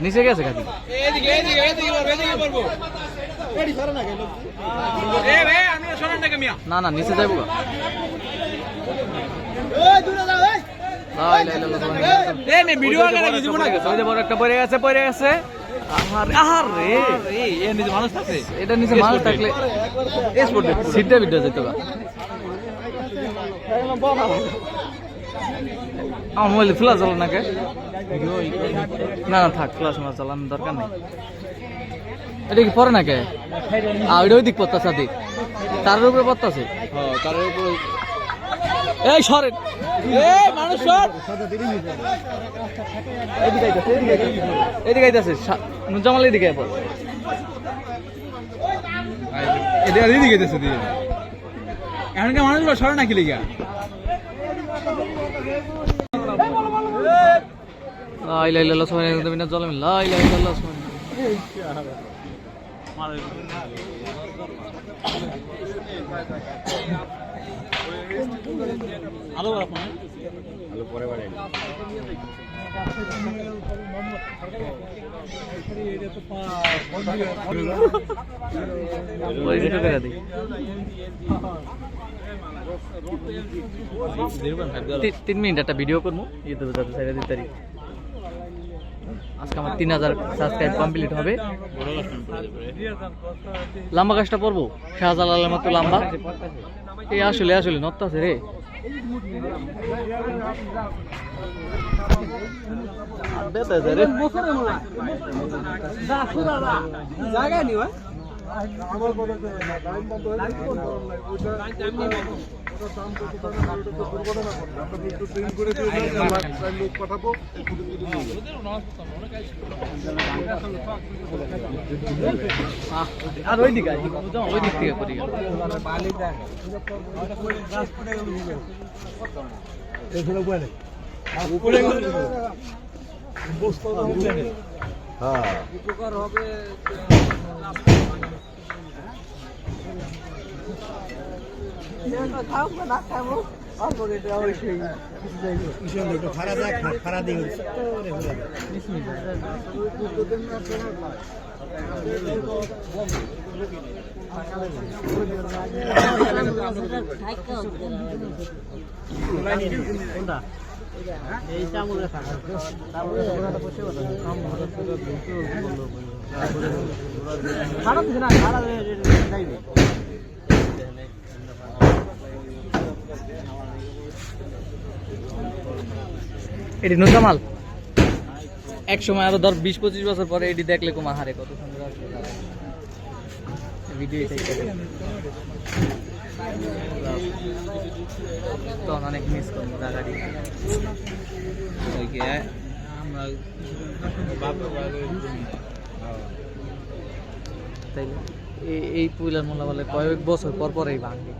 নিচে গেছে খাদি না না নিচে যাইব একটা পড়ে গেছে মানুষ থাকলে এটা নিচে মানুষ থাকলে সিটটা ভিডিও যেত আমার মোবাইলে ফ্লাশ চালান নাকি না না থাক ফ্লাশ আমার চালানোর দরকার নেই এটা কি পরে নাকি ওইটা ওই দিক পড়তেছে দিক তার উপরে পড়তেছে তারের উপরে এই সরেন মানুষ এদিকে আইতাছে নুজামাল এদিকে পর এদিকে আইতাছে দিয়ে এখনকার মানুষগুলো সরে নাকি লিগা লা ইলাহা ইল্লাল্লাহ সুবহানাল্লাহ মিনাজ জালিমিন লা ইলাহা ইল্লাল্লাহ আলো আপনি আলো পরে বাড়াই এটা তো ওই ভিডিও করে দিই 3 মিনিট একটা ভিডিও করব ইউটিউবে যাতে ছেড়ে দিতে পারি আজকে আমার 3000 সাবস্ক্রাইব কমপ্লিট হবে লম্বা কাজটা পড়বো শাহজালালের মতো লম্বা এই আসলে নত্তাছে রে জায়গা নি ভাই আর ওই দিকে ওই দিক থেকে করি উপকার হবে এই চামড়ে থাকা তারপরে খারাপ না খারাপ যাইবে এটি নুজামাল এক সময় আরো 20-25 বছর পরে এটি দেখলে কুমা হারে কত সুন্দর ভিডিও তখন অনেক মিস করবো গাড়ি এই পুইলার মোলা বলে কয়েক বছর পর পরেই ভাঙবে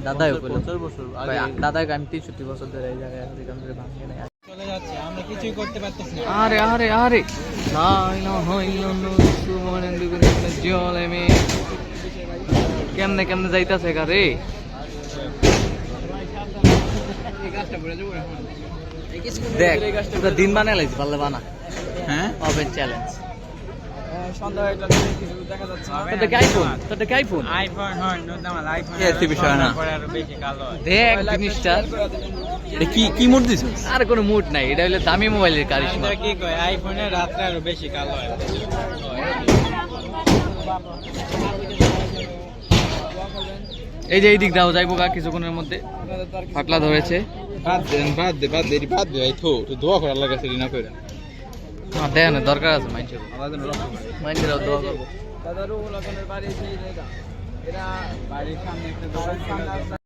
দাদাই দাদাই আমি 63 বছর ধরে এই জায়গায় ভাঙবে না চলে যাচ্ছে আমরা কিছুই করতে পারতেছি না আরে আরে আরে কেমনে কেমনে যাইতাছে গারে দেখ তোরা দিন বানাই লাইছি পারলে বানা হ্যাঁ ওপেন চ্যালেঞ্জ কি মুড দিছ আর কোনো মুড নাই এটা হলো দামি মোবাইলের কারিশমা কি কয় আইফোনে রাতে আরো বেশি কালো হয় এই যে এই দিক দাও যাইবো গা কিছুক্ষণের মধ্যে ফাটলা ধরেছে বাদ দে ভাই তো দোয়া করার লাগাছে না কইরা হ্যাঁ দেন দরকার আছে মাইন্ডের দোয়া করবো দাদারও ওলানের বাড়ি সেই জায়গা এরা বাড়ির সামনে একটা দোকান